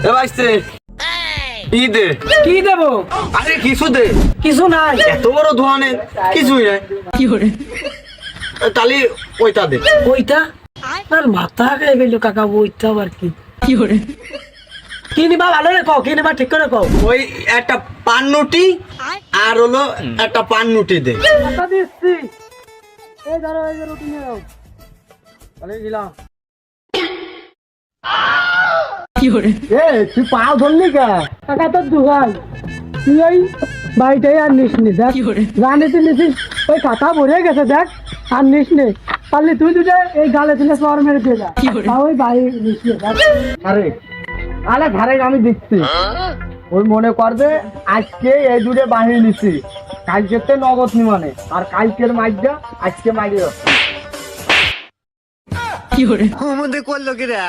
ভাইছে কি দে? কি দেবো? আরে কিছু দে। কিছু নাই। এত বড় দোকানে কিছুই নাই। কি করে? তাহলে ওইটা দে। ওইটা আর মাথা খাই গেল কাকা, ওইটা আবার কি? কি করে? কি নিবা ভালো রে কও, কি নিবা ঠিক করে কও। ওই একটা পান্নুটি আর হলো একটা পান্নুটি দে। টাকা দিচ্ছি। এই ধরো, এই যে রুটি নিয়ে যাও। তাহলে দিলাম। কি করে? এ তুই পাও ধরলি কে? টাকা তো দুগাই। তুই ওই বাড়িটাই আর নিস নি দেখ। জানি তুই নিছিস ওই কাঁথা ভরে গেছে দেখ, আর নিস নে। পারলে তুই দুটো এই গালে তুলে সর মেরে দিয়ে যা। তাও ওই বাড়ি নিস নে দেখ। আরে আরে ঘরে আমি দেখছি ওই মনে করবে আজকে এই দুটো বাহিনী নিচ্ছি, কালকে নগদ নিমানে, আর কালকের মাইজটা আজকে মাইরে ও মধ্যে করলো কিরা?